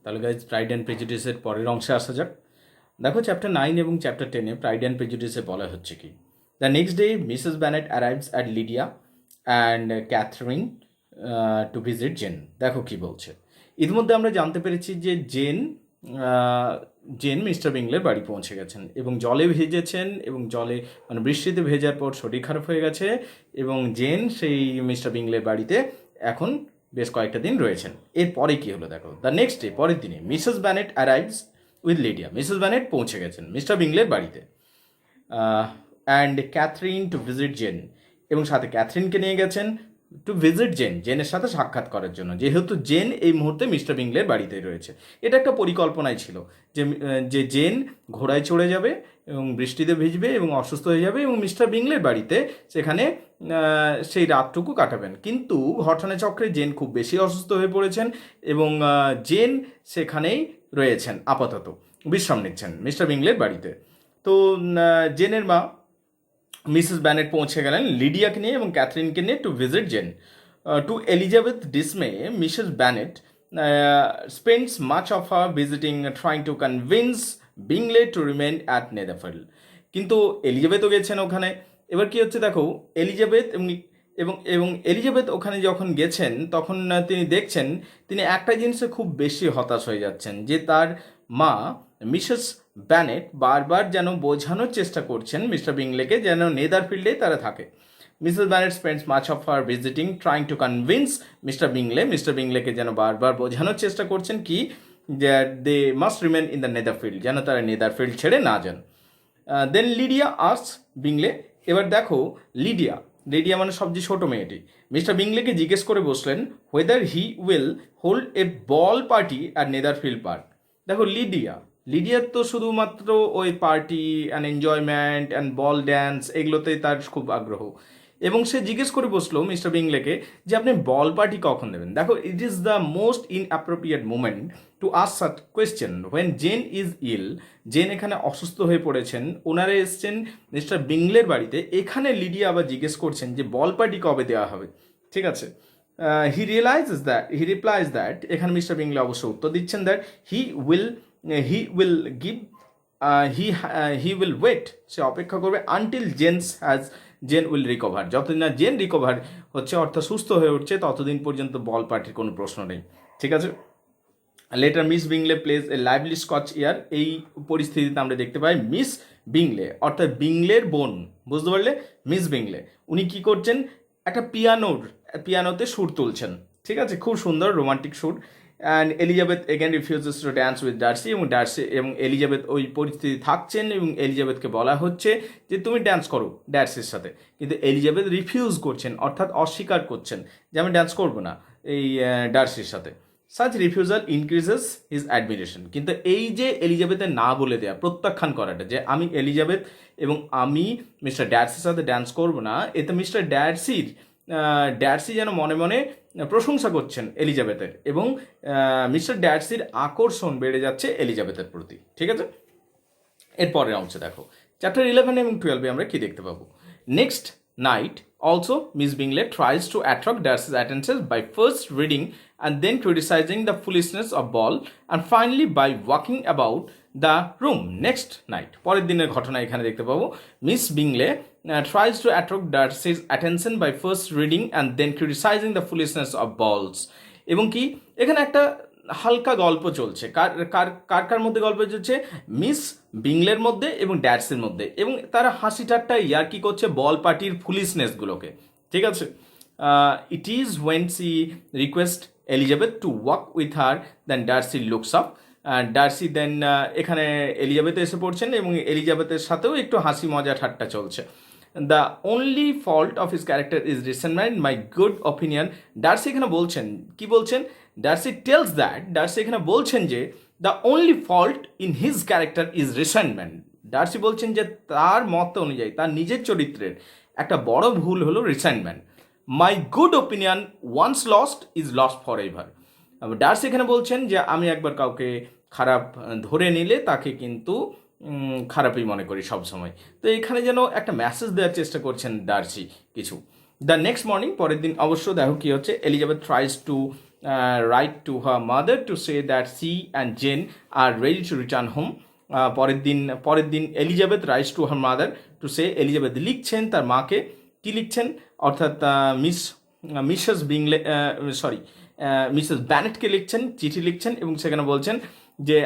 তাহলে guys pride and প্রেজুডিসের পরের অংশে আসা যাক। দেখো চ্যাপ্টার 9 এবং চ্যাপ্টার 10-এ প্রাইড অ্যান্ড প্রেজুডিসে বলা হচ্ছে কি, the next day Mrs Bennet arrives at Lydia and Catherine to visit Jane. দেখো কি বলছে। ইতিমধ্যে আমরা জানতে পেরেছি যে জেন মিস্টার বিংলের বাড়ি পৌঁছে গেছেন এবং জলে ভিজেছেন, এবং জলে মানে বৃষ্টিতে ভেজার পর শরীর খারাপ হয়ে গেছে, এবং জেন সেই মিস্টার বিংলের বাড়িতে এখন বেশ কয়েকটা দিন রয়েছেন। এরপরে কি হলো দেখো, দ্য নেক্সট ডে, পরের দিনে Mrs Bennet arrives with Lydia. Mrs Bennet পৌঁছে গেছেন মিস্টার বিংলের বাড়িতে, and Catherine to visit Jane, এবং সাথে ক্যাথরিনকে নিয়ে গেছেন টু ভিজিট জেনের সাথে সাক্ষাৎ করার জন্য, যেহেতু জেন এই মুহূর্তে মিস্টার বিংলের বাড়িতেই রয়েছে। এটা একটা পরিকল্পনাই ছিল যে জেন ঘোড়ায় চড়ে যাবে এবং বৃষ্টিতে ভিজবে এবং অসুস্থ হয়ে যাবে, এবং মিস্টার বিংলের বাড়িতে সেখানে সেই রাতটুকু কাটাবেন। কিন্তু ঘটনাচক্রে জেন খুব বেশি অসুস্থ হয়ে পড়েছেন এবং জেন সেখানেই রয়েছেন, আপাতত বিশ্রাম নিচ্ছেন মিস্টার বিংলের বাড়িতে। তো জেনের মা মিসেস ব্যানেট পৌঁছে গেলেন লিডিয়াকে নিয়ে এবং ক্যাথরিনকে নিয়ে to visit Jane. To Elizabeth dismay, Mrs Bennet spends much of her visiting trying to convince Bingley to remain at Netherfield. কিন্তু এলিজাবেথও গেছেন ওখানে। এবার কি হচ্ছে দেখো, এলিজাবেথ এবং এলিজাবেথ ওখানে যখন গেছেন তখন তিনি দেখছেন, তিনি একটা জিনিসে খুব বেশি হতাশ হয়ে যাচ্ছেন, যে তার মা মিসেস ব্যানেট বারবার যেন বোঝানোর চেষ্টা করছেন মিস্টার বিংলেকে যেন নেদারফিল্ডে তারা থাকে। Mrs Bennet spends much of her visiting trying to convince Mr বিংলেকে যেন বারবার বোঝানোর চেষ্টা করছেন কি, যে they must remain in the Netherfield, যেন তারা নেদারফিল্ড ছেড়ে না যান। Then Lydia asks Bingley. এবার দেখো লিডিয়া মানে সবচেয়ে ছোটো মেয়েটি, মিস্টার বিংলেকে জিজ্ঞেস করে বসলেন whether he will hold a ball party at Netherfield Park. দেখো লিডিয়ার তো শুধুমাত্র ওই party and enjoyment and ball dance এগুলোতেই তার খুব আগ্রহ, এবং সে জিজ্ঞেস করে বসলো মিস্টার বিংলেকে যে আপনি বল পার্টি কখন দেবেন। দেখো, it is the most inappropriate moment to ask such question when Jane is ill. Jane এখানে অসুস্থ হয়ে পড়েছেন, ওনারা এসছেন মিস্টার বিংলের বাড়িতে, এখানে লিডিয়া আবার জিজ্ঞেস করছেন যে বল পার্টি কবে দেওয়া হবে। ঠিক আছে, হি রিপ্লাইজ দ্যাট, এখানে মিস্টার বিংলে অবশ্য উত্তর দিচ্ছেন দ্যাট হি উইল ওয়েট, সে অপেক্ষা করবে আনটিল জেন উইল রিকভার, যতদিন না জেন রিকভার হচ্ছে অর্থাৎ সুস্থ হয়ে উঠছে ততদিন পর্যন্ত বল পার্টির কোনো প্রশ্ন নেই। ঠিক আছে, letter Miss Bingley plays a lively Scotch air. এই পরিস্থিতিতে আমরা দেখতে পাই মিস বিংলে অর্থাৎ বিংলের বোন, বুঝতে পারলে, মিস বিংলে উনি কি করছেন, একটা পিয়ানোতে সুর তুলছেন। ঠিক আছে, খুব সুন্দর রোমান্টিক সুর। And Elizabeth again refuses two dance with Darcy, এবং এলিজাবেথ ওই পরিস্থিতি থাকছেন এবং এলিজাবেথকে বলা হচ্ছে যে তুমি ড্যান্স করো ডার্সির সাথে, কিন্তু এলিজাবেথ রিফিউজ করছেন অর্থাৎ অস্বীকার করছেন যে আমি ড্যান্স করবো না এই ডার্সির সাথে। Such refusal increases his admiration, কিন্তু এই যে এলিজাবেথের না বলে দেয়া, প্রত্যাখ্যান করাটা যে আমি এলিজাবেথ এবং আমি মিস্টার ডার্সির সাথে ড্যান্স করবো না, এতে মিস্টার ডার্সি যেন মনে মনে প্রশংসা করছেন এলিজাবেথের, এবং মিস্টার ডার্সির আকর্ষণ বেড়ে যাচ্ছে এলিজাবেথের প্রতি। ঠিক আছে, এরপরের অংশে দেখো চ্যাপ্টার 11 এবং 12 আমরা কি দেখতে পাবো। Next night also Miss Bingley tries to attract Darcy's attention by first reading and then criticizing the foolishness of ball, and finally by walking about the room. Next night, পরের দিনের ঘটনা এখানে দেখতে পাবো। Miss Bingley tries to attract Darcy's attention by first reading and then criticizing the foolishness of balls. এবং কি এখানে একটা হালকা গল্প চলছে, কার মধ্যে গল্প চলছে, মিস বিংলের মধ্যে এবং ড্যাডসির মধ্যে, এবং তারা হাসি ঠাট্টা ইয়ার্কি করছে বল পার্টির ফুলিশনেসগুলোকে। ঠিক আছে, it is when she requests Elizabeth to walk with her, then Darcy looks up. Darcy then এখানে এলিজাবেথ এসে পড়ছেন এবং এলিজাবেথের সাথেও একটু হাসি মজা ঠাট্টা চলছে। The only fault of his character is resentment, my good opinion. Darcy এখানে বলছেন, কি বলছেন, ডার্সি এখানে বলছেন যে the only fault in his character is resentment. Darcy বলছেন যে তার মত অনুযায়ী তার নিজের চরিত্রের একটা বড় ভুল হলো resentment. My good opinion once lost is lost for ever. Darcy এখানে বলছেন যে আমি একবার কাউকে খারাপ ধরে নিলে তাকে কিন্তু খারাপই মনে করি সবসময়। তো এখানে যেন একটা মেসেজ দেওয়ার চেষ্টা করছেন ডার্সি কিছু। দ্য নেক্সট মর্নিং, পরের দিন অবশ্য দেখো কী হচ্ছে, Elizabeth tries two write to her mother to say that she and Jane are ready to return home. পরের দিন Elizabeth rights to her mother to say, Elizabeth লিখছেন তার মাকে, কি লিখছেন, অর্থাৎ মিসেস বিংলে মিসেস ব্যানেটকে লিখছেন, চিঠি লিখছেন, এবং সেখানে বলছেন যে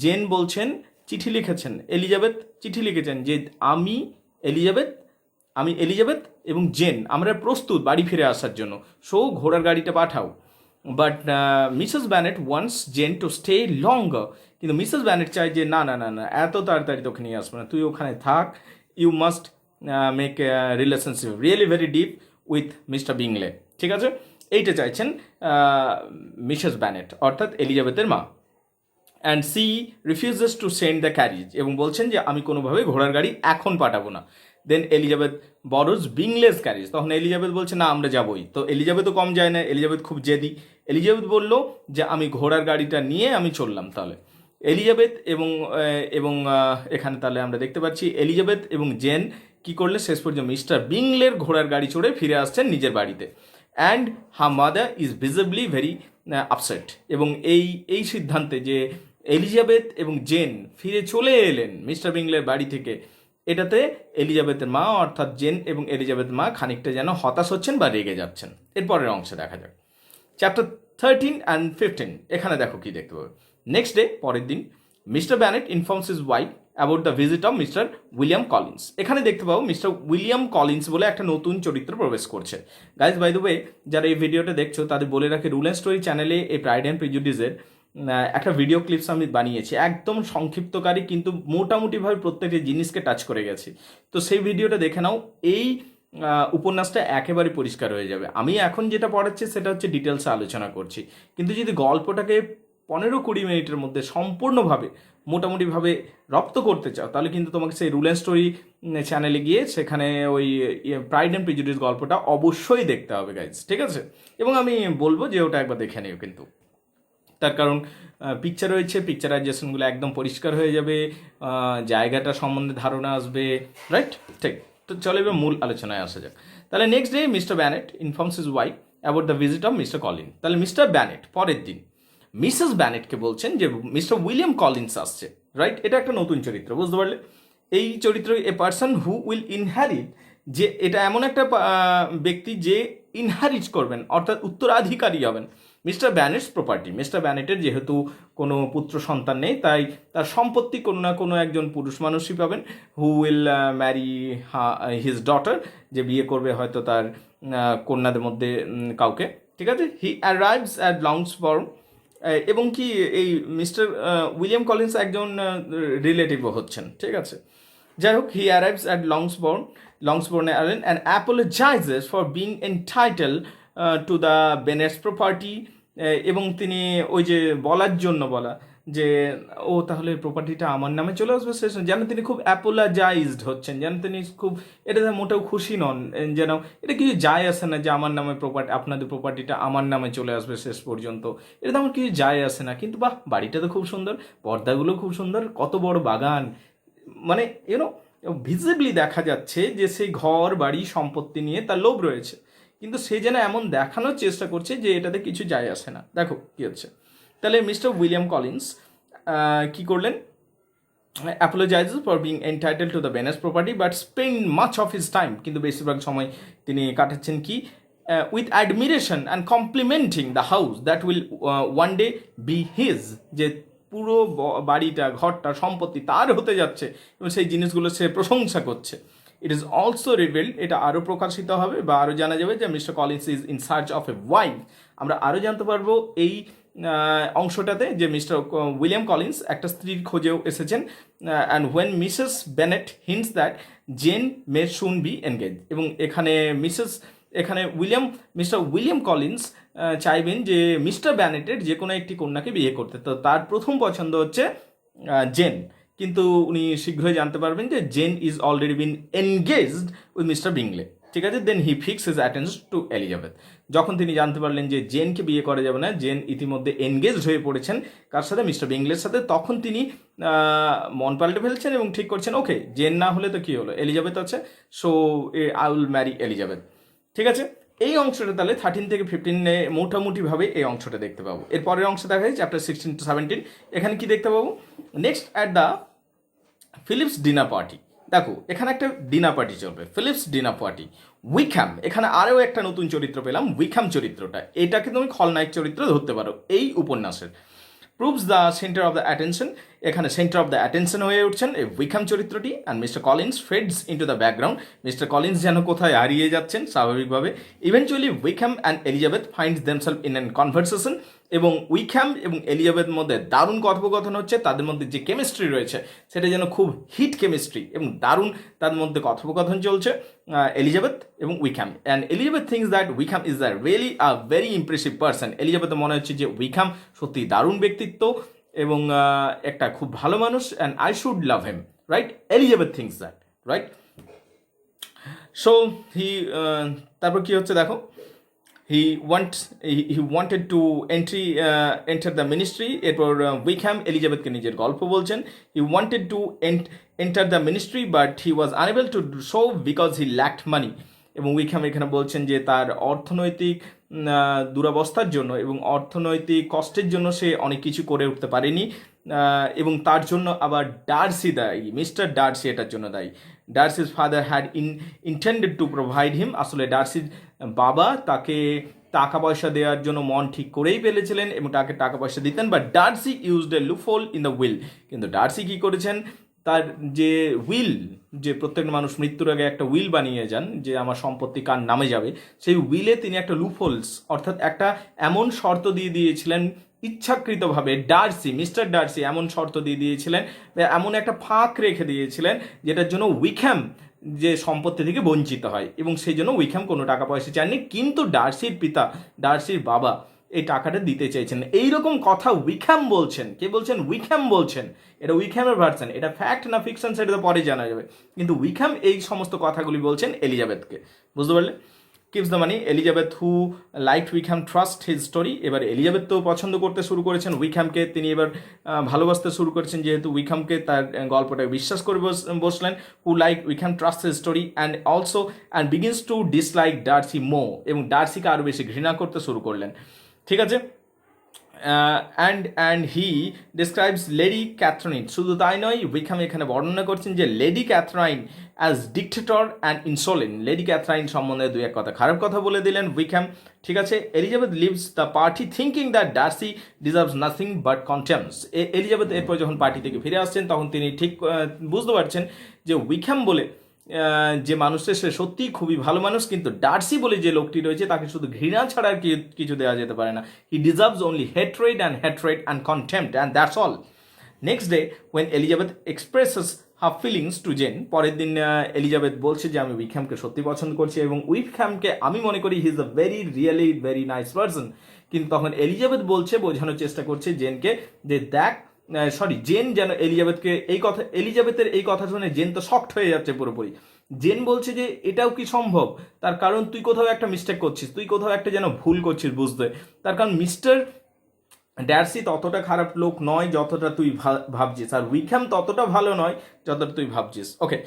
জেন বলছেন, চিঠি লিখেছেন, এলিজাবেথ চিঠি লিখেছেন যে আমি এলিজাবেথ এবং জেন আমরা প্রস্তুত বাড়ি ফিরে আসার জন্য, সো ঘোড়ার গাড়িটা পাঠাও। But Mrs Bennet wants Jane to stay longer, কিন্তু মিসেস ব্যানেট চায় যে না না না না এত তাড়াতাড়ি তোকে নিয়ে আসবো না, তুই ওখানে থাক, you must make relationship really very deep with Mr Bingley, ঠিক আছে, এইটা চাইছেন মিসেস ব্যানেট অর্থাৎ এলিজাবেথের মা। And she refuses to send the carriage, এবং বলছেন যে আমি কোনোভাবে ঘোড়ার গাড়ি এখন পাঠাবো না। দেন এলিজাবেথ বরোজ বিংলেস ক্যারিজ, তখন এলিজাবেথ বলছে না আমরা যাবোই, তো এলিজাবেথও কম যায় না, এলিজাবেথ খুব জেদি, এলিজাবেথ বলল যে আমি ঘোড়ার গাড়িটা নিয়ে আমি চললাম। তাহলে এলিজাবেথ এবং এখানে তাহলে আমরা দেখতে পাচ্ছি এলিজাবেথ এবং জেন কি করলে শেষ পর্যন্ত মিস্টার বিংলের ঘোড়ার গাড়ি চড়ে ফিরে আসছেন নিজের বাড়িতে। And her mother is visibly very upset, এবং এই সিদ্ধান্তে যে এলিজাবেথ এবং জেন ফিরে চলে এলেন মিস্টার বিংলের বাড়ি থেকে, এটাতে এলিজাবেথের মা অর্থাৎ জেন এবং এলিজাবেথের মা খানিকটা যেন হতাশ হচ্ছেন বা রেগে যাচ্ছেন। এরপরের অংশে দেখা যাক চ্যাপ্টার 13 and 15। এখানে দেখো কি দেখতে পাবে। নেক্সট ডে, পরের দিন, Mr Bennet informs his wife about the visit of Mr William Collins. এখানে দেখতে পাবো মিস্টার উইলিয়াম কলিন্স বলে একটা নতুন চরিত্র প্রবেশ করছে। গাইজ বাই দ্য ওয়ে, যারা এই ভিডিওটা দেখছো তাদের বলে রাখি, রুল অ্যান্ড স্টোরি চ্যানেলে এই প্রাইড অ্যান্ড প্রিজুডিসের একটা ভিডিও ক্লিপস আমি বানিয়েছি, একদম সংক্ষিপ্তকারী, কিন্তু মোটামুটিভাবে প্রত্যেকটি জিনিসকে টাচ করে গেছি। তো সেই ভিডিওটা দেখে নাও, এই উপন্যাসটা একেবারে পরিষ্কার হয়ে যাবে। আমি এখন যেটা পড়াচ্ছি সেটা হচ্ছে ডিটেলসে আলোচনা করছি, কিন্তু যদি গল্পটাকে 15-20 মিনিটের মধ্যে সম্পূর্ণভাবে মোটামুটিভাবে রপ্ত করতে চাও, তাহলে কিন্তু তোমাকে সেই রুল অ্যান্ড স্টোরি চ্যানেলে গিয়ে সেখানে ওই প্রাইড অ্যান্ড প্রিজুডিস গল্পটা অবশ্যই দেখতে হবে গাইজ, ঠিক আছে। এবং আমি বলবো যে ওটা একবার দেখে নিও, কিন্তু তার কারণ পিকচার রয়েছে, পিকচারাইজেশনগুলো একদম পরিষ্কার হয়ে যাবে, জায়গাটা সম্বন্ধে ধারণা আসবে, রাইট, ঠিক। তো চলো এবার মূল আলোচনায় আসা যাক। তাহলে next day Mr Bennet informs his wife about the visit of Mr Collin. তাহলে মিস্টার ব্যানেট পরের দিন মিসেস ব্যানেটকে বলছেন যে মিস্টার উইলিয়াম কলিন্স আসছে, রাইট। এটা একটা নতুন চরিত্র, বুঝতে পারলে। এই চরিত্র এ পার্সন হু উইল ইনহ্যারিট, যে এটা এমন একটা ব্যক্তি যে ইনহ্যারিট করবেন অর্থাৎ উত্তরাধিকারী হবেন মিস্টার ব্যানেটস প্রপার্টি। মিস্টার ব্যানেটের যেহেতু কোনো পুত্র সন্তান নেই, তাই তার সম্পত্তি কোনো না কোনো একজন পুরুষ মানুষই পাবেন, who will Mary his daughter, যে বিয়ে করবে হয়তো তার কন্যাদের মধ্যে কাউকে, ঠিক আছে। হি অ্যারাইভস অ্যাট লংসবর্ন, এবং কি এই মিস্টার উইলিয়াম কলিন্স একজন রিলেটিভও হচ্ছেন, ঠিক আছে। যাই হোক, হি অ্যারাইভস অ্যাট লংসবর্নে আলেন and apologises for being entitle to the Bennets property, এবং তিনি ওই যে বলার জন্য বলা যে ও তাহলে প্রপার্টিটা আমার নামে চলে আসবে, শেষ যেন তিনি খুব অ্যাপোলোজাইজড হচ্ছেন, যেন তিনি খুব এটাতে মোটেও খুশি নন, যেন এটা কিছু যায় আসে না যে আমার নামে আপনাদের প্রপার্টিটা আমার নামে চলে আসবে শেষ পর্যন্ত, এটা আমার কিছু যায় আসে না, কিন্তু বাহ বাড়িটা তো খুব সুন্দর, পর্দাগুলো খুব সুন্দর, কত বড় বাগান, মানে ভিজিবলি দেখা যাচ্ছে যে সেই ঘর বাড়ি সম্পত্তি নিয়ে তার লোভ রয়েছে, কিন্তু সে যেন এমন দেখানোর চেষ্টা করছে যে এটাতে কিছু যায় আসে না। দেখো কি হচ্ছে। তাহলে মিস্টার উইলিয়াম কলিন্স কি করলেন, apologises for being entitle to the Bennets property but spend much of his time, কিন্তু বেশিরভাগ সময় তিনি কাটাচ্ছেন কি with admiration and complimenting the house that will one day be his, যে পুরো বাড়িটা ঘরটা সম্পত্তি তার হতে যাচ্ছে এবং সেই জিনিসগুলো সে প্রশংসা করছে। ইট ইজ অলসো রিভিলড, এটা আরও প্রকাশিত হবে বা আরও জানা যাবে যে Mr Collins is in search of a wife. আমরা আরও জানতে পারবো এই অংশটাতে যে মিস্টার উইলিয়াম কলিন্স একটা স্ত্রীর খোঁজেও এসেছেন। And when Mrs Bennet hints that Jane may soon be engage, এবং এখানে মিস্টার উইলিয়াম কলিন্স চাইবেন যে মিস্টার ব্যানেটের যে কোনো একটি কন্যাকে বিয়ে করতে। তো তার প্রথম পছন্দ হচ্ছে জেন, কিন্তু উনি শীঘ্রই জানতে পারবেন যে Jane is already been engaged with Mr Bingley, ঠিক আছে। Then he fix his attention to Elizabeth. যখন তিনি জানতে পারলেন যে জেনকে বিয়ে করা যাবে না, জেন ইতিমধ্যে এনগেজড হয়ে পড়েছেন কার সাথে, মিস্টার বিংলের সাথে, তখন তিনি মন পাল্টে ফেলছেন এবং ঠিক করছেন ওকে জেন না হলে তো কী হলো, এলিজাবেথ আছে, so I will Mary Elizabeth, ঠিক আছে। এই অংশটা তাহলে 13 থেকে 15 মোটামুটিভাবে এই অংশটা দেখতে পাবো। এর পরের অংশ দেখা যায় চ্যাপ্টার 16 to 17, এখানে কি দেখতে পাবো? Next at the Phillips dinner party. দেখো এখানে একটা ডিনার পার্টি চলবে, ফিলিপস ডিনার পার্টি। উইকহ্যাম, এখানে আরও একটা নতুন চরিত্র পেলাম, উইকহ্যাম চরিত্রটা। এটাকে তুমি খলনায়ক চরিত্র ধরতে পারো এই উপন্যাসের। Proves the centre of the attention, এখানে সেন্টার অফ দ্য অ্যাটেনশন হয়ে উঠছেন এই উইকহ্যাম চরিত্রটি। And Mr Collins fades into the background, Mr Collins যেন কোথায় হারিয়ে যাচ্ছেন স্বাভাবিকভাবে। Eventually Wickham and Elizabeth finds themselves in an conversation, এবং উইকহ্যাম এবং এলিজাবেথের মধ্যে দারুণ কথোপকথন হচ্ছে, তাদের মধ্যে যে কেমিস্ট্রি রয়েছে সেটা যেন খুব হিট কেমিস্ট্রি এবং দারুণ তাদের মধ্যে কথোপকথন চলছে এলিজাবেথ এবং Wickham. And Elizabeth thinks that Wickham is the really a very impressive person. এলিজাবেথের মনে হচ্ছে যে উইকহ্যাম সত্যি দারুণ ব্যক্তিত্ব এবং একটা খুব ভালো মানুষ, and I should love him, right? Elizabeth thinks that, right? So he, তারপর কি হচ্ছে দেখো, he wanted to enter the ministry. এরপর উইকহ্যাম এলিজাবেথকে নিজের গল্প বলছেন। he wanted to enter the ministry but he was unable to do so because he lacked money. এবং Wickham এখানে বলছেন যে তার অর্থনৈতিক দুরবস্থার জন্য এবং অর্থনৈতিক কষ্টের জন্য সে অনেক কিছু করে উঠতে পারেনি, এবং তার জন্য আবার ডার্সি দায়ী, মিস্টার ডার্সি এটার জন্য দায়ী। Darcy's father had intended to provide him, আসলে ডার্সির বাবা তাকে টাকা পয়সা দেওয়ার জন্য মন ঠিক করেই ফেলেছিলেন এবং তাকে টাকা পয়সা দিতেন, but Darcy used A loophole in the will. কিন্তু ডার্সি কী করেছেন, তার যে উইল, যে প্রত্যেকটা মানুষ মৃত্যুর আগে একটা উইল বানিয়ে যান যে আমার সম্পত্তি কার নামে যাবে, সেই উইলে তিনি একটা লুপহোলস অর্থাৎ একটা এমন শর্ত দিয়ে দিয়েছিলেন ইচ্ছাকৃতভাবে। ডার্সি, মিস্টার ডার্সি এমন শর্ত দিয়ে দিয়েছিলেন, এমন একটা ফাঁক রেখে দিয়েছিলেন যেটার জন্য উইকহ্যাম যে সম্পত্তি থেকে বঞ্চিত হয়, এবং সেই জন্য উইকহ্যাম কোনো টাকা পয়সা চাননি, কিন্তু ডার্সির পিতা, ডার্সির বাবা এই টাকাটা দিতে চাইছেন। এইরকম কথা উইকহ্যাম বলছেন। কে বলছেন? উইকহ্যাম বলছেন। এটা উইকহ্যামের ভার্সন, এটা ফ্যাক্ট না ফিকশন সেটা তো পরে জানা যাবে, কিন্তু উইকহ্যাম এই সমস্ত কথাগুলি বলছেন এলিজাবেথকে, বুঝতে পারলে? Keeps the money, Elizabeth who like Wickham trust his story. এবার এলিজাবেথ তো পছন্দ করতে শুরু করেছেন উইকহ্যামকে, তিনি এবার ভালোবাসতে শুরু করেছেন যেহেতু উইকহ্যামকে, তার গল্পটা বিশ্বাস করে বসলেন। Who like Wickham trust his story and also and begins to dislike Darcy more, এবং ডার্সিকে আরও বেশি ঘৃণা করতে শুরু করলেন। ঠিক আছে? And he describes Lady Catherine. শুধু তাই নয়, উইকহ্যাম এখানে বর্ণনা করছেন যে Lady Catherine as dictator and insolent. Lady Catherine সম্বন্ধে দু এক কথা খারাপ কথা বলে দিলেন উইকহ্যাম। ঠিক আছে? Elizabeth leaves the party thinking that Darcy deserves nothing but contempts. Elizabeth এরপর যখন পার্টি থেকে ফিরে আসছেন তখন তিনি ঠিক বুঝতে পারছেন যে উইকহ্যাম বলে যে মানুষটা সে সত্যিই খুবই ভালো মানুষ, কিন্তু ডার্সি বলে যে লোকটি রয়েছে তাকে শুধু ঘৃণা ছাড়া আর কিছু দেওয়া যেতে পারে না। He deserves only hatred and contempt and that's all. Next day when Elizabeth expresses her feelings to Jane, পরের দিন এলিজাবেথ বলছে যে আমি উইকহ্যামকে সত্যি পছন্দ করছি এবং উইকহ্যামকে আমি মনে করি he is a really very nice person. কিন্তু তখন এলিজাবেথ বলছে, বোঝানোর চেষ্টা করছে জেনকে যে দেখ, জেন যেন এলিজাবেথের এই কথা শুনে জেন তো শকড হয়ে যাচ্ছে পুরোপুরি। জেন বলছে যে এটাও কি সম্ভব, তার কারণ তুই কোথাও একটা মিস্টেক করছিস, তুই কোথাও একটা যেন ভুল করছিস বুঝতে। তার কারণ মিস্টার ডার্সি ততটা খারাপ লোক নয় যতটা তুই ভাবছিস, আর উইকহ্যাম ততটা ভালো নয় যতটা তুই ভাবছিস। Okay,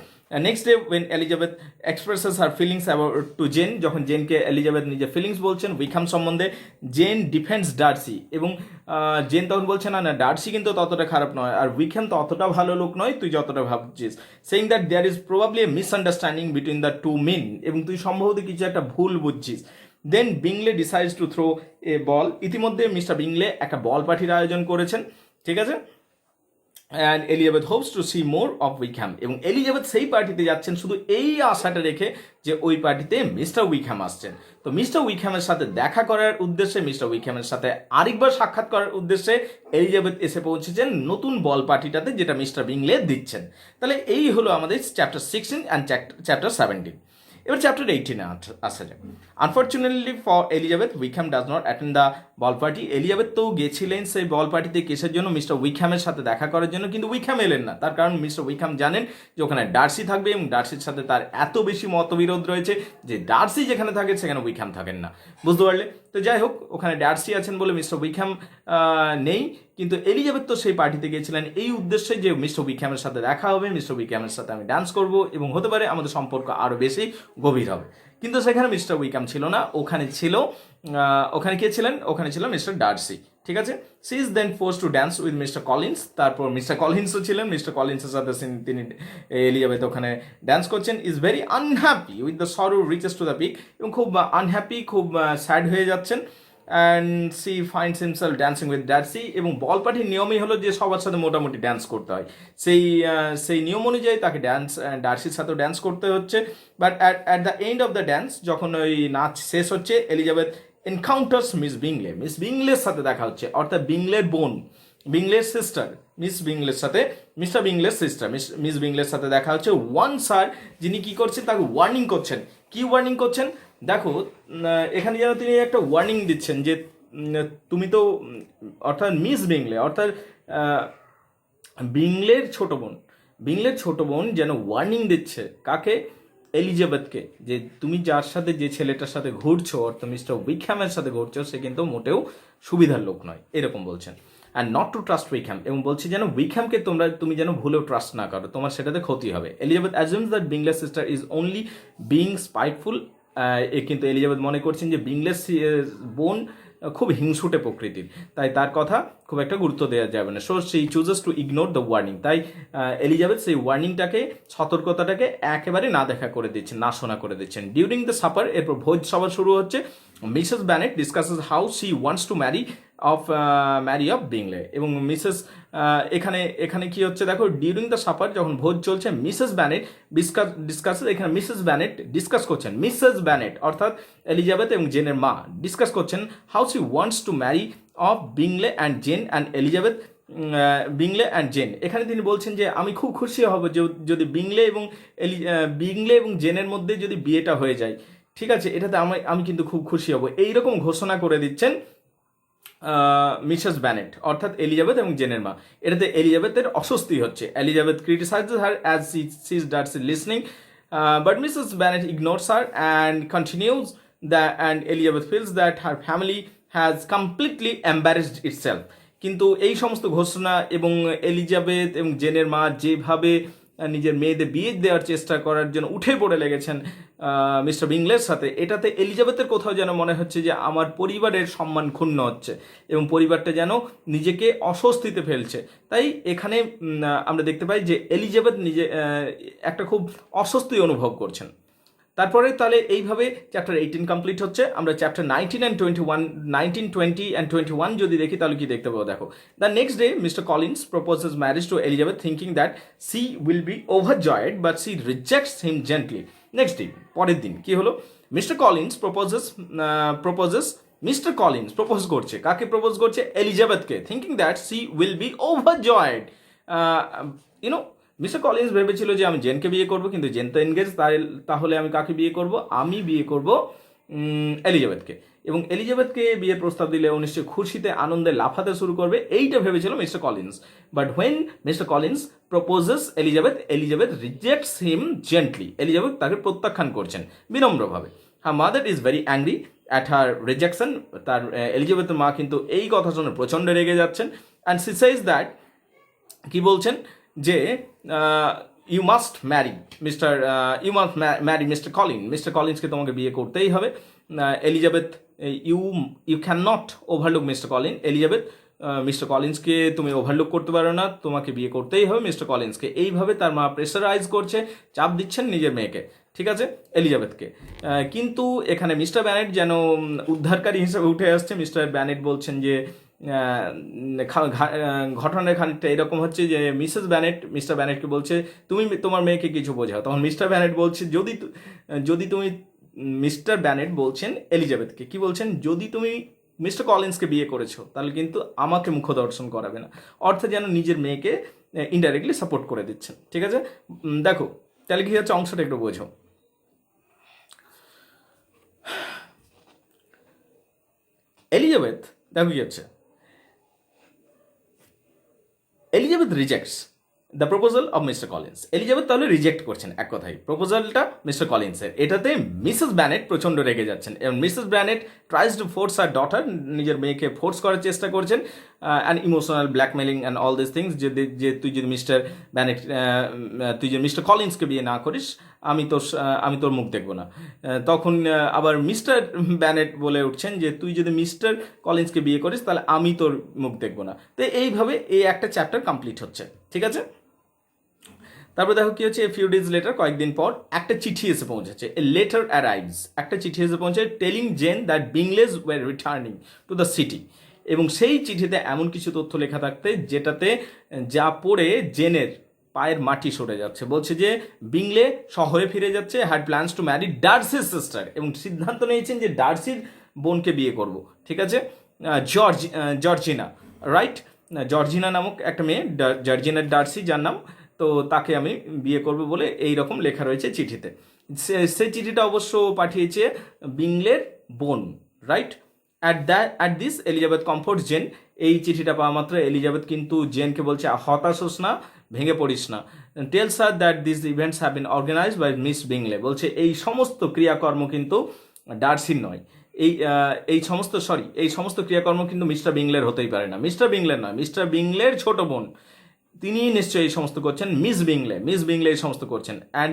next day when Elizabeth expresses her feelings about to Jane, যখন জেনকে এলিজাবেথ নিজের ফিলিংস বলছেন উইকহ্যাম সম্বন্ধে, জেন ডিফেন্ডস ডার্সি, এবং জেন তখন বলছে না ডার্সি কিন্তু ততটা খারাপ নয় আর উইকহ্যাম ততটা ভালো লোক নয় তুই যতটা ভাবছিস, saying that there is probably a misunderstanding between the two men, এবং তুই সম্ভবত কিছু একটা ভুল বুঝছিস। Then Bingley decides to throw a ball. ইতিমধ্যে মিস্টার বিংলে একটা বল পার্টির আয়োজন করেছেন। ঠিক আছে? And Elizabeth hopes to see more of Wickham, এবং এলিজাবেথ সেই পার্টিতে যাচ্ছেন শুধু এই আশাটা রেখে যে ওই পার্টিতে মিস্টার উইকহ্যাম আসছেন। তো মিস্টার উইকহ্যামের সাথে দেখা করার উদ্দেশ্যে, মিস্টার উইকহ্যামের সাথে আরেকবার সাক্ষাৎ করার উদ্দেশ্যে এলিজাবেথ এসে পৌঁছেছেন নতুন বল পার্টিটাতে, যেটা মিস্টার বিংলে দিচ্ছেন। তাহলে এই হলো আমাদের চ্যাপ্টার 16 অ্যান্ড চ্যাপ্টার 17। এবার চ্যাপ্টার 18 আসা যায়। Unfortunately for Elizabeth, Wickham does not attend the ball party. Elizabeth তো গেছিলেন সেই বল পার্টিতে কিসের জন্য? মিস্টার উইকহ্যামের সাথে দেখা করার জন্য, কিন্তু উইকহ্যাম এলেন না। তার কারণ মিস্টার উইকহ্যাম জানেন যে ওখানে ডার্সি থাকবে এবং ডার্সির সাথে তার এত বেশি মতবিরোধ রয়েছে যে ডার্সি যেখানে থাকে সেখানে উইকহ্যাম থাকেন না, বুঝতে পারলে? তো যাই হোক, ওখানে ডার্সি আছেন বলে মিস্টার উইকহ্যাম নেই, কিন্তু এলিজাবেথ তো সেই পার্টিতে গিয়েছিলেন এই উদ্দেশ্যে যে মিস্টার উইকহ্যামের সাথে দেখা হবে, মিস্টার উইকহ্যামের সাথে আমি ডান্স করব এবং হতে পারে আমাদের সম্পর্ক আরও বেশি গভীর হবে। কিন্তু সেখানে মিস্টার উইকহ্যাম ছিল না, ওখানে কে ছিলেন? ওখানে ছিল মিস্টার ডার্সি। ঠিক আছে, she is then force to dance with Mr Collins. তারপর মিস্টার কলিন্সও ছিলেন, মিস্টার কলিন্সের সাথে তিনি এলিজাবেথ ওখানে ড্যান্স করছেন। Is very unhappy with the sorrow reaches to the peak, এবং খুব আনহ্যাপি, খুব স্যাড হয়ে যাচ্ছেন। And she finds himself dancing with Darcy, এবং বল পার্টির নিয়মই হলো যে সবার সাথে মোটামুটি ড্যান্স করতে হয়। সেই নিয়ম অনুযায়ী তাকে ডার্সির সাথেও ড্যান্স করতে হচ্ছে। But at the end of the dance, যখন ওই নাচ শেষ হচ্ছে, এলিজাবেথ এনকাউন্টার্স মিস বিংলে। মিস বিংলের সাথে দেখা হচ্ছে, অর্থাৎ বিংলের বোন, বিংলের সিস্টার, মিস বিংলের সাথে মিস্টার বিংলের সিস্টার মিস বিংলের সাথে দেখা হচ্ছে। ওয়ান স্যার যিনি কি করছেন, তাকে ওয়ার্নিং করছেন। কি ওয়ার্নিং করছেন দেখো, এখানে যেন তিনি একটা ওয়ার্নিং দিচ্ছেন যে তুমি তো, অর্থাৎ মিস বিংলে, অর্থাৎ বিংলের ছোট বোন যেন ওয়ার্নিং দিচ্ছে কাকে? এলিজাবেথকে, যে তুমি যার সাথে, যে ছেলেটার সাথে ঘুরছো, অর্থাৎ মিস্টার উইকহ্যামের সাথে ঘুরছো, সে কিন্তু মোটেও সুবিধার লোক নয়, এরকম বলছেন। And not to trust Wickham, এবং বলছে যেন উইকহ্যামকে তুমি যেন ভুলেও ট্রাস্ট না করো, তোমার সেটাতে ক্ষতি হবে। Elizabeth assumes that Bingley's sister is only being spiteful. কিন্তু এলিজাবেথ মনে করছেন যে বিংলেস বোন খুব হিংসুটে প্রকৃতির, তাই তার কথা খুব একটা গুরুত্ব দেওয়া যাবে না। So she chooses to ignore the warning. তাই এলিজাবেথ সেই ওয়ার্নিংটাকে, সতর্কতাটাকে একেবারে না দেখা করে দিচ্ছেন, না শোনা করে দিচ্ছেন। ডিউরিং দ্য সাপার, এরপর ভোজ সভা শুরু হচ্ছে। Mrs Bennet discusses how she wants to marry off Bingley, এবং এখানে কি হচ্ছে দেখো, ডিউরিং দ্য সাপার যখন ভোজ চলছে, মিসেস ব্যানেট এখানে মিসেস ব্যানেট ডিসকাস করছেন, মিসেস ব্যানেট অর্থাৎ এলিজাবেথ এবং জেনের মা ডিসকাস করছেন how she wants to marry off Bingley and Jane and Elizabeth, Bingley and Jane. এখানে তিনি বলছেন যে আমি খুব খুশি হব যদি বিংলে এবং জেনের মধ্যে যদি বিয়েটা হয়ে যায়, ঠিক আছে, এটাতে আমি কিন্তু খুব খুশি হব, এইরকম ঘোষণা করে দিচ্ছেন মিসেস ব্যানেট, অর্থাৎ এলিজাবেথ এবং জেনের মা। এটাতে এলিজাবেথের অস্বস্তি হচ্ছে। Elizabeth criticises her as she sees Darcy listening, but Mrs Bennet ignores her and continues and Elizabeth feels that her family has completely embarrassed itself. কিন্তু এই সমস্ত ঘোষণা এবং এলিজাবেথ এবং জেনের মা যেভাবে নিজের মেয়েদের বিয়ে দেওয়ার চেষ্টা করার জন্য উঠে পড়ে লেগেছেন মিস্টার বিংলের সাথে, এটাতে এলিজাবেথের কোথাও যেন মনে হচ্ছে যে আমার পরিবারের সম্মান ক্ষুণ্ণ হচ্ছে এবং পরিবারটা যেন নিজেকে অস্বস্তিতে ফেলছে। তাই এখানে আমরা দেখতে পাই যে এলিজাবেথ নিজে একটা খুব অস্বস্তি অনুভব করছেন। তারপরে তাহলে এইভাবে চ্যাপ্টার 18 কমপ্লিট হচ্ছে। আমরা চ্যাপ্টার 19 অ্যান্ড 21 যদি দেখি তাহলে কি দেখতে পাবো দেখো। The next day Mr Collins proposes marriage to Elizabeth thinking that she will be overjoyed but she rejects him gently. Next day, পরের দিন কি হলো, Mr Collins Mr Collins propose করছে, কাকে প্রপোজ করছে? এলিজাবেথকে, thinking that she will be overjoyed. You know, Mr Collins ভেবেছিল যে আমি জেনকে বিয়ে করব, কিন্তু জেন তো এনগেজ, তাহলে আমি কাকে বিয়ে করব? আমি বিয়ে করব এলিজাবেথকে, এবং এলিজাবেথকে বিয়ের প্রস্তাব দিলে ও নিশ্চয়ই খুশিতে আনন্দে লাফাতে শুরু করবে, এইটা ভেবেছিল Mr Collins. But when Mr Collins proposes Elizabeth rejects him gently. Elizabeth তাকে প্রত্যাখ্যান করছেন বিনম্রভাবে। Her mother is very angry at her rejection. তার এলিজাবেথের মা কিন্তু এই কথা শুনে প্রচণ্ড রেগে যাচ্ছেন। অ্যান্ড সি সেজ দ্যাট, কি বলছেন, যে you must marry Mr Collin, Mr কলিন্সকে তোমাকে বিয়ে করতেই হবে। Elizabeth, you can not overlook Mr Collin. Elizabeth, Mr কলিন্সকে তুমি ওভারলুক করতে পারো না, তোমাকে বিয়ে করতেই হবে মিস্টার কলিন্সকে। এইভাবে তার মা প্রেসারাইজ করছে, চাপ দিচ্ছেন নিজের মেয়েকে, ঠিক আছে, এলিজাবেথকে। কিন্তু এখানে মিস্টার ব্যানেট যেন উদ্ধারকারী হিসেবে উঠে আসছে। মিস্টার ব্যানেট বলছেন যে ঘটনার খানিকটা এরকম হচ্ছে যে মিস্টার ব্যানেটকে বলছে তুমি তোমার মেয়েকে কিছু বোঝাও। তখন মিস্টার ব্যানেট বলছে যদি তুমি মিস্টার ব্যানেট বলছেন এলিজাবেথকে, কি বলছেন, যদি তুমি মিস্টার কলিন্সকে বিয়ে করেছো তাহলে কিন্তু আমাকে মুখ দর্শন করাবে না, অর্থাৎ যেন নিজের মেয়েকে ইনডাইরেক্টলি সাপোর্ট করে দিচ্ছেন, ঠিক আছে। দেখো তাহলে কি হচ্ছে, অংশটা একটু বোঝো। এলিজাবেথ, দেখো কি হচ্ছে, Elizabeth rejects the proposal of mister Collins. Elizabeth তাহলে রিজেক্ট করছেন, এক কথায় প্রপোজালটা মিস্টার কলিন্সের। এটাতে মিসেস ব্যানেট প্রচণ্ড রেগে যাচ্ছেন এবং Mrs Bennet tries to force her daughter, নিজের মেয়েকে ফোর্স করার চেষ্টা করছেন, and emotional blackmailing and all this things, যে তুই যদি মিস্টার ব্যানেট তুই যদি মিস্টার কলিন্সকে বিয়ে না করিস আমি তোর মুখ দেখবো না। তখন আবার মিস্টার ব্যানেট বলে উঠছেন যে তুই যদি মিস্টার কলিন্সকে বিয়ে করিস তাহলে আমি তোর মুখ দেখবো না। তো এইভাবে এই একটা চ্যাপ্টার কমপ্লিট হচ্ছে, ঠিক আছে। তারপর দেখো কি হচ্ছে, ফিউ ডেজ লেটার, কয়েকদিন পর একটা চিঠি এসে পৌঁছেছে। এ লেটার অ্যারাইভস, একটা চিঠি এসে পৌঁছে telling Jane that Bingleys were returning to the city. এবং সেই চিঠিতে এমন কিছু তথ্য লেখা থাকতে যেটাতে যা পড়ে জেনের পায়ের মাটি সরে যাচ্ছে। বলছে যে বিংলে শহরে ফিরে যাচ্ছে, হ্যাড প্ল্যান্স টু ম্যারি ডার্সির সিস্টার, এবং সিদ্ধান্ত নিয়েছেন যে ডার্সির বোনকে বিয়ে করব, ঠিক আছে। জর্জিনা, রাইট, জর্জিনা নামক একটা মেয়ে, জর্জিনা ডার্সি যার নাম, তো তাকে আমি বিয়ে করব বলে এই রকম লেখা রয়েছে চিঠিতে। সেই চিঠিটা অবশ্য পাঠিয়েছে বিংলের বোন, right. At this Elizabeth comforts Jane. এই চিঠিটা পাওয়া মাত্র এলিজাবেথ কিন্তু জেনকে বলছে হতাশ হোস না, ভেঙে পড়িস না। Tells her that this events have been organised by Miss Bingley. বলছে এই সমস্ত ক্রিয়াকর্ম কিন্তু ডার্সির নয়, এই সমস্ত ক্রিয়াকর্ম কিন্তু মিস্টার বিংলের হতেই পারে না, মিস্টার বিংলের নয়, মিস্টার বিংলের ছোট বোন তিনি নিশ্চয়ই এই সমস্ত করছেন, মিস বিংলে এই সমস্ত করছেন। অ্যান্ড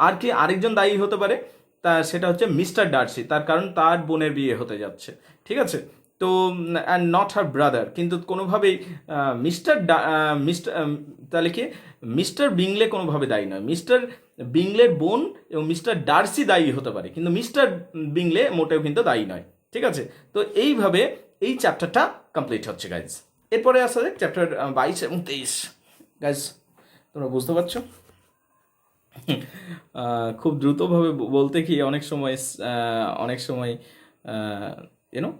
আর কি আরেকজন দায়ী হতে পারে, তা সেটা হচ্ছে মিস্টার ডার্সি, তার কারণ তার বোনের বিয়ে হতে যাচ্ছে, ঠিক আছে। তো অ্যান্ড নট হার ব্রাদার, কিন্তু কোনোভাবেই তাহলে কি মিস্টার বিংলে কোনোভাবে দায়ী নয়, মিস্টার বিংলের বোন এবং মিস্টার ডার্সি দায়ী হতে পারে, কিন্তু মিস্টার বিংলে মোটেও কিন্তু দায়ী নয়, ঠিক আছে। তো এইভাবে এই চ্যাপ্টারটা কমপ্লিট হচ্ছে গাইজ। এরপরে আসা যাক চ্যাপ্টার 22 এবং 23। গাইজ তোমরা বুঝতে পারছো, খুব দ্রুতভাবে বলতে কি অনেক সময় you know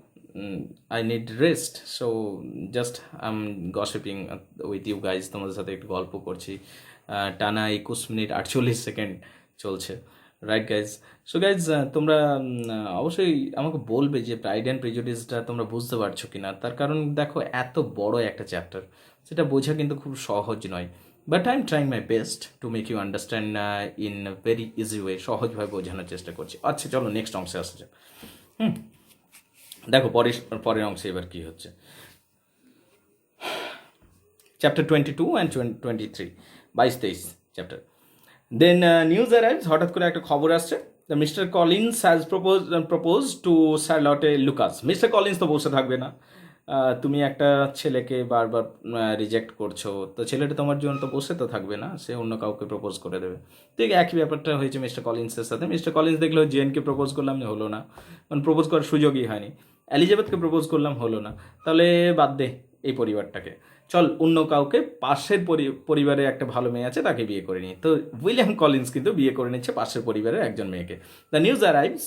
I need rest, so just I am gossiping with you guys, তোমাদের সাথে একটু গল্প করছি। টানা 21 মিনিট 48 সেকেন্ড চলছে, রাইট গাইজ। সো গাইজ তোমরা অবশ্যই আমাকে বলবে যে প্রাইড অ্যান্ড প্রেজুডিসটা তোমরা বুঝতে পারছো কি না, তার কারণ দেখো এত বড় একটা চ্যাপ্টার, সেটা বোঝা কিন্তু খুব সহজ নয়, but I am trying my best to make you understand in very easy way, সহজভাবে বোঝানোর চেষ্টা করছি। আচ্ছা চলো নেক্সট অংশে আসা যাক। দেখো পরের অংশে এবার কি হচ্ছে, chapter 22 and 23, 22-23 chapter. Then news arrives, হঠাৎ করে একটা খবর আসছে, the Mr Collins has propose to Charlotte Lucas. Mr Collins তো বসে থাকবে না, তুমি একটা ছেলেকে বারবার রিজেক্ট করছো, তো ছেলেটা তোমার জন্য তো বসে তো থাকবে না, সে অন্য কাউকে প্রপোজ করে দেবে। ঠিক একই ব্যাপারটা হয়েছে মিস্টার কলিন্সের সাথে। মিস্টার কলিন্স দেখলো জেনকে প্রপোজ করলাম, হলো না, মানে প্রপোজ করার সুযোগই হয়নি। এলিজাবেথকে প্রপোজ করলাম, হলো না, তাহলে বাদ দে এই পরিবারটাকে, চল অন্য কাউকে, পাশের পরিবারে একটা ভালো মেয়ে আছে তাকে বিয়ে করে নিই। তো উইলিয়াম কলিন্স কিন্তু বিয়ে করে নিচ্ছে পাশের পরিবারের একজন মেয়েকে। দ্য নিউজ অ্যারাইভস,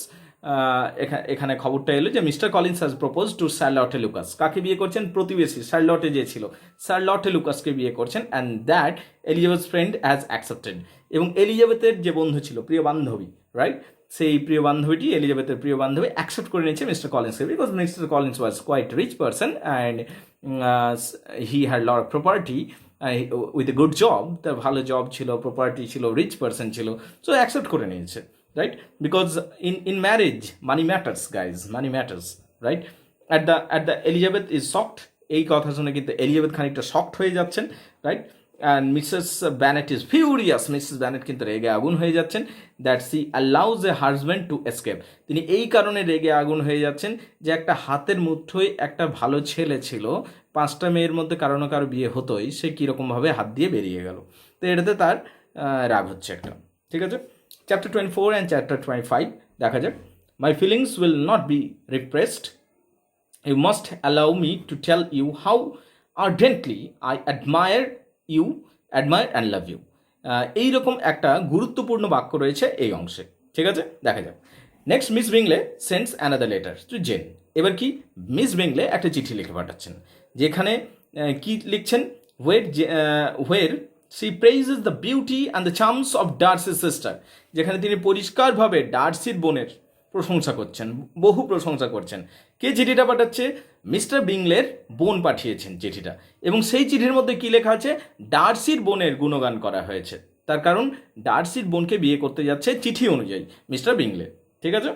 এখানে খবরটা এলো যে Mr Collins has propose to Charlotte Lucas. কাকে বিয়ে করছেন? প্রতিবেশী শার্লটে যে ছিল, শার্লটে লুকাসকে বিয়ে করছেন, and that Elizabeth friend has accepted. এবং এলিজাবেথের যে বন্ধু ছিল, প্রিয় বান্ধবী, রাইট, সেই প্রিয় বান্ধবীটি, এলিজাবেথের প্রিয় বান্ধবী অ্যাকসেপ্ট করে নিয়েছে মিস্টার কলিন্সকে, because Mr Collins was quite rich person and he had lot of property with a good job. তার ভালো জব ছিল, প্রপার্টি ছিল, রিচ পার্সন ছিল, সো অ্যাকসেপ্ট করে নিয়েছে, right. Because in marriage money matters guys, money matters, right. at the Elizabeth is shocked, এই কথা শুনে কিন্তু এলিজাবেথ খানিকটা শকড হয়ে যাচ্ছেন, right. And Mrs Bennet is furious, Mrs Bennet কিন্তু রেগে আগুন হয়ে যাচ্ছেন, that she allows a husband to escape. তিনি এই কারণে রেগে আগুন হয়ে যাচ্ছেন যে একটা হাতের মুঠোয় একটা ভালো ছেলে ছিল, 5টা মেয়ের মধ্যে কারো না কারো বিয়ে হতোই, সে কীরকমভাবে হাত দিয়ে বেরিয়ে গেল, তো এটাতে তার রাগ হচ্ছে একটা, ঠিক আছে। চ্যাপ্টার 24 অ্যান্ড চ্যাপ্টার 25 দেখা যাক। My feelings will not be repressed, you must allow me to tell you how ardently I admire and love you. এইরকম একটা গুরুত্বপূর্ণ বাক্য রয়েছে এই অংশে, ঠিক আছে, দেখা যাক। Next, Miss Bingley sends another letter to Jane. এবার কি, মিস বিংলে একটা চিঠি লিখে পাঠাচ্ছেন, যেখানে কি লিখছেন, where she praises the beauty and the charms of Darcy's sister, যেখানে তিনি পরিষ্কারভাবে ডার্সির বোনের প্রশংসা করছেন, বহু প্রশংসা করছেন। কে চিঠিটা পাঠাচ্ছে? মিস্টার বিংলের বোন পাঠিয়েছেন চিঠিটা, এবং সেই চিঠির মধ্যে কি লেখা আছে? ডার্সির বোনের গুণগান করা হয়েছে। তার কারণ ডার্সির বোনকে বিয়ে করতে যাচ্ছে চিঠি অনুযায়ী মিস্টার বিংলে, ঠিক আছে?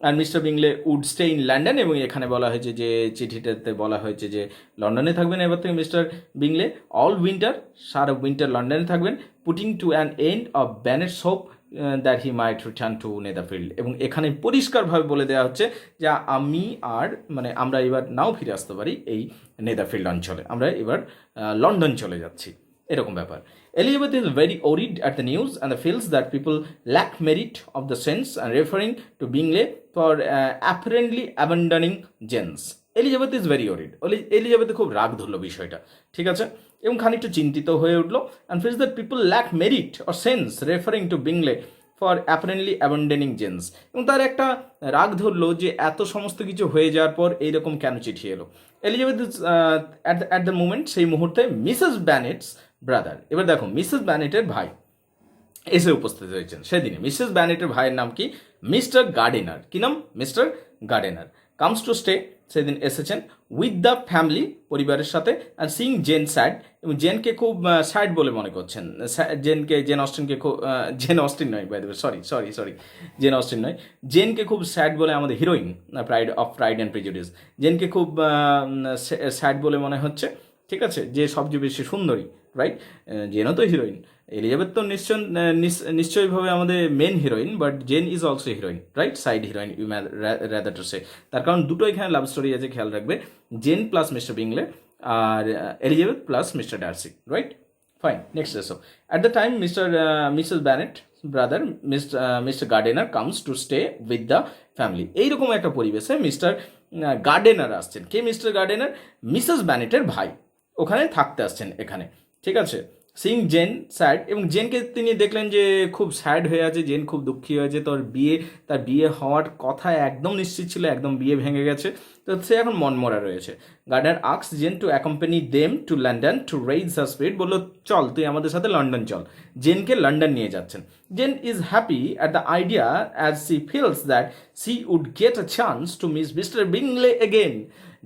আর Mr Bingley would stay in London, এবং এখানে বলা হয়েছে যে চিঠিটাতে বলা হয়েছে যে লন্ডনে থাকবেন এবার থেকে মিস্টার বিংলে, অল উইন্টার, সারা উইন্টার লন্ডনে থাকবেন, putting to an end of Bennets hope that he might return to Netherfield. এবং এখানে পরিষ্কারভাবে বলে দেওয়া হচ্ছে যে আমরা এবার নাও ফিরে আসতে পারি এই নেদারফিল্ড অঞ্চলে, আমরা এবার লন্ডন চলে যাচ্ছি, এরকম ব্যাপার। Elizabeth is very worried at the news and feels that people lack merit of the sense and referring to Bingley for apparently abandoning Jane's. Elizabeth is very worried, Elizabeth খুব রাগ ধরলো বিষয়টা, ঠিক আছে, এবং খানিকটা চিন্তিত হয়ে উঠলো। And feels that people lack merit or sense referring to Bingley for apparently abandoning Jane's, এবং তার একটা রাগ ধরলো যে এত সমস্ত কিছু হয়ে যাওয়ার পর এইরকম কেন চিঠি এলো। Elizabeth is at the moment, সেই মুহূর্তে মিসেস ব্যানেটস ব্রাদার, এবার দেখো মিসেস ব্যানেটের ভাই এসে উপস্থিত হয়েছেন সেদিনে। মিসেস ব্যানেটের ভাইয়ের নাম কি? Mister gardener. কি নাম? Mister Gardiner. Comes to stay, সেদিন এসেছেন উইথ দ্য ফ্যামিলি, পরিবারের সাথে, অ্যান্ড সিং জেন স্যাড, এবং জেনকে খুব স্যাড বলে মনে করছেন। জেন অস্টিনকে খুব, জেন অস্টিন নয় by the way, sorry Jane Austen নয়, জেনকে খুব স্যাড বলে, আমাদের হিরোইন প্রাইড অ্যান্ড প্রেজুডিস, জেনকে খুব স্যাড বলে মনে হচ্ছে, ঠিক আছে, যে সবচেয়ে বেশি সুন্দরী, রাইট? জেনও তো হিরোইন, এলিজাবেথ তো নিশ্চয়ইভাবে আমাদের main heroine, but Jane is also heroine, right? Side heroine you rather to say. তার কারণ দুটো এখানে লাভ স্টোরি আছে, খেয়াল রাখবে, জেন প্লাস মিস্টার বিংলে আর Elizabeth plus mister Darcy, right? Fine, next এসো। At the time missus Bennet brother mister Gardiner comes to stay with the family, এইরকম একটা পরিবেশে মিস্টার গার্ডেনার আসছেন। কে মিস্টার গার্ডেনার? মিসেস ব্যানেটের ভাই, ওখানে থাকতে আসছেন এখানে, ঠিক আছে। সিং জেন স্যাড, এবং জেনকে তিনি দেখলেন যে খুব স্যাড হয়ে আছে, জেন খুব দুঃখী হয়েছে, তার বিয়ে হওয়ার কথা একদম নিশ্চিত ছিল, একদম বিয়ে ভেঙে গেছে, তো সে এখন মনমরা রয়েছে। Gardiner asks Jane to accompany them to London to raise her spirit, বললো চল তুই আমাদের সাথে লন্ডন চল, জেনকে লন্ডন নিয়ে যাচ্ছেন। Jane is happy at the idea as she feels that she would get a chance to miss mister Bingley again.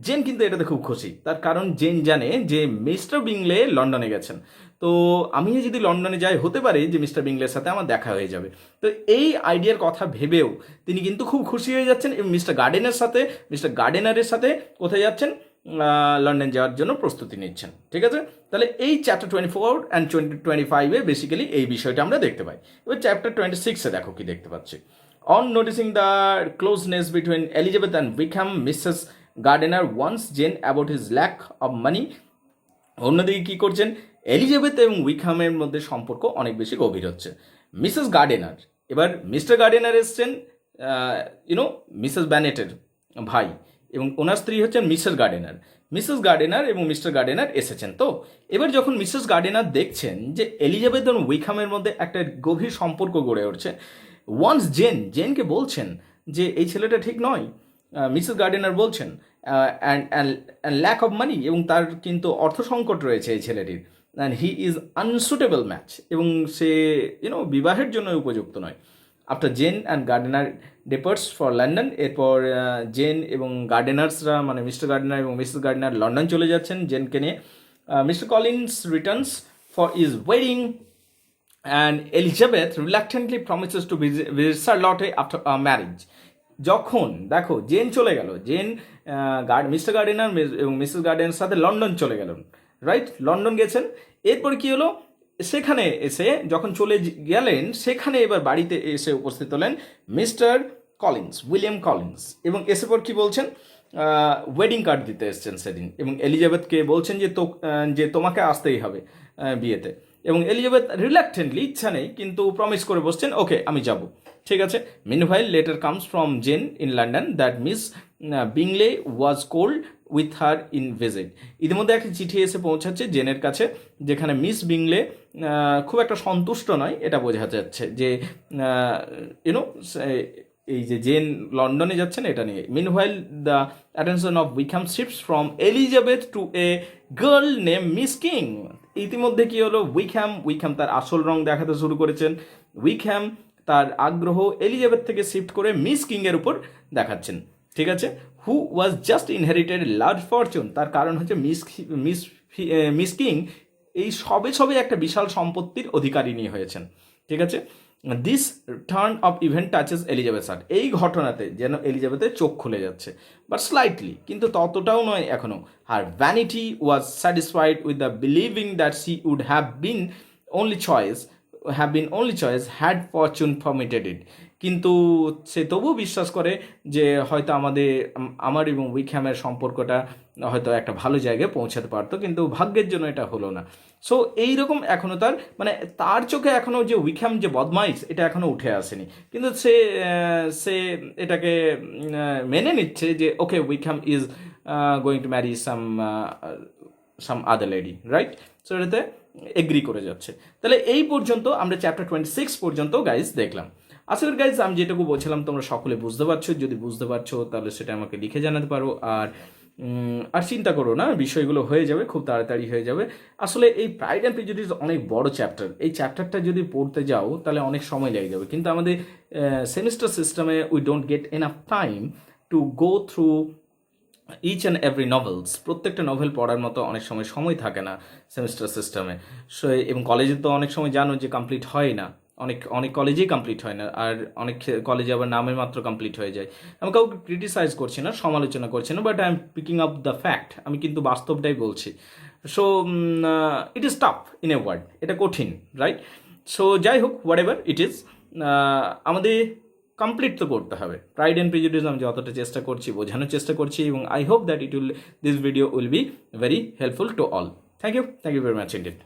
Jane কিন্তু এটাতে খুব খুশি, তার কারণ জেন জানে যে মিস্টার বিংলে লন্ডনে গেছেন, তো আমি যদি লন্ডনে যাই হতে পারে যে মিস্টার বিংলের সাথে আমার দেখা হয়ে যাবে। তো এই আইডিয়ার কথা ভেবেও তিনি কিন্তু খুব খুশি হয়ে যাচ্ছেন, এবং মিস্টার গার্ডেনারের সাথে কোথায় যাচ্ছেন? লন্ডন যাওয়ার জন্য প্রস্তুতি নিচ্ছেন, ঠিক আছে। তাহলে এই চ্যাপ্টার 24 অ্যান্ড 25-এ বেসিক্যালি এই বিষয়টা আমরা দেখতে পাই। এবার চ্যাপ্টার 26-এ দেখো কি দেখতে পাচ্ছি। On noticing the closeness between Elizabeth and Wickham, missus Gardiner warns Jane about his lack of money. অন্যদিকে কী করছেন? এলিজাবেথ এবং উইকহ্যামের মধ্যে সম্পর্ক অনেক বেশি গভীর হচ্ছে। মিসেস গার্ডেনার, এবার মিস্টার গার্ডেনার এসছেন মিসেস ব্যানেটের ভাই, এবং ওনার স্ত্রী হচ্ছেন মিসেস গার্ডেনার এবং মিস্টার গার্ডেনার এসেছেন। তো এবার যখন মিসেস গার্ডেনার দেখছেন যে এলিজাবেথ এবং উইকহ্যামের মধ্যে একটা গভীর সম্পর্ক গড়ে উঠছে, ওয়ান্স জেনকে বলছেন যে এই ছেলেটা ঠিক নয়, মিসেস গার্ডেনার বলছেন, অ্যান্ড ল্যাক অফ মানি, এবং তার কিন্তু অর্থ সংকট রয়েছে এই ছেলেটির, and he is unsuitable match, এবং সে বিবাহের জন্য উপযুক্ত নয়। After Jane and Gardiner departs for London, এরপর জেন এবং গার্ডেনার্সরা, মানে মিস্টার গার্ডেনার এবং মিসেস গার্ডেনার লন্ডন চলে যাচ্ছেন জেনকে নিয়ে। Mister Collins returns for his wedding, and Elizabeth reluctantly promises to visit শার্লটে আফটার ম্যারেজ। যখন দেখো জেন চলে গেল, মিস্টার গার্ডেনার এবং মিসেস গার্ডেনার সাথে লন্ডন চলে গেলেন, রাইট? লন্ডন গেছেন, এরপর কি হলো? সেখানে এসে যখন চলে গেলেন, সেখানে এবার বাড়িতে এসে উপস্থিত হলেন মিস্টার উইলিয়াম কলিন্স, এবং এসে পর কি বলছেন? ওয়েডিং কার্ড দিতে এসছেন সেদিন, এবং এলিজাবেথকে বলছেন যে তোমাকে আসতেই হবে বিয়েতে, এবং এলিজাবেথ রিল্যাক্টেন্টলি, ইচ্ছা নেই কিন্তু প্রমিস করে বসছেন, ওকে আমি যাব, ঠিক আছে। Meanwhile letter comes from Jane in London that miss Bingley was cold with her in visit. ইতিমধ্যে একটা চিঠি এসে পৌঁছাচ্ছে জেনের কাছে, যেখানে মিস বিংলে খুব একটা সন্তুষ্ট নয়, এটা বোঝা যাচ্ছে যে এই যে জেন লন্ডনে যাচ্ছেন এটা নিয়ে। Meanwhile the attention of Wickham shifts from Elizabeth to a girl name miss King. ইতিমধ্যে কি হলো? উইকহ্যাম তার আসল রং দেখাতে শুরু করেছেন, উইকহ্যাম তার আগ্রহ এলিজাবেথ থেকে শিফট করে মিস কিংয়ের উপর দেখাচ্ছেন, ঠিক আছে, who was just inherited large fortune. তার কারণ হচ্ছে মিস মিস কিং এই সবে সবে একটা বিশাল সম্পত্তির অধিকারিণী হয়েছেন, ঠিক আছে। This turn off event touches Elizabeth heart. এই ঘটনাতে যেন এলিজাবেথের চোখ খুলে যাচ্ছে, বাট স্লাইটলি, কিন্তু ততটাও নয় এখনো। Her vanity was satisfied with the believing that she would have been only choice had fortune permitted it। কিন্তু সে তবুও বিশ্বাস করে যে হয়তো আমার এবং উইকহ্যামের সম্পর্কটা হয়তো একটা ভালো জায়গায় পৌঁছাতে পারতো, কিন্তু ভাগ্যের জন্য এটা হলো না। সো এইরকম এখনও তার চোখে এখনও যে উইকহ্যাম যে বদমাইশ এটা এখনও উঠে আসেনি, কিন্তু সে এটাকে মেনে নিচ্ছে যে okay, Wickham is going to marry some other lady, right. So এটাতে এগ্রি করে যাচ্ছে। তাহলে এই পর্যন্ত আমরা চ্যাপ্টার 26 পর্যন্ত গাইজ দেখলাম। আশা করি গাইজ আমি যেটুকু বলছিলাম তোমরা সকলে বুঝতে পারছো। যদি বুঝতে পারছো তাহলে সেটা আমাকে লিখে জানাতে পারো। আর চিন্তা করো না, বিষয়গুলো হয়ে যাবে, খুব তাড়াতাড়ি হয়ে যাবে। আসলে এই প্রাইড অ্যান্ড প্রেজুডিস অনেক বড় চ্যাপ্টার। এই চ্যাপ্টারটা যদি পড়তে যাও তাহলে অনেক সময় লেগে যাবে, কিন্তু আমাদের সেমিস্টার সিস্টেমে we don't get enough time to go through each and every novels. প্রত্যেকটা নভেল পড়ার মতো অনেক সময় থাকে না সেমিস্টার সিস্টেমে। সো এবং কলেজে তো অনেক সময় জানো যে কমপ্লিট হয় না, অনেক কলেজেই কমপ্লিট হয় না, আর অনেক কলেজে আবার নামের মাত্র কমপ্লিট হয়ে যায়। আমি কাউকে ক্রিটিসাইজ করছি না, সমালোচনা করছি না, but I am picking up the fact. আমি কিন্তু বাস্তবটাই বলছি। So it is tough in a word, এটা কঠিন, রাইট। সো যাই হোক, হোয়াট এভার ইট ইজ, আমাদের কমপ্লিট তো করতে হবে। প্রাইড অ্যান্ড প্রেজুডিস আমি যতটা চেষ্টা করছি, বোঝানোর চেষ্টা করছি, এবং I hope that this video will be very helpful to all. Thank you very much indeed.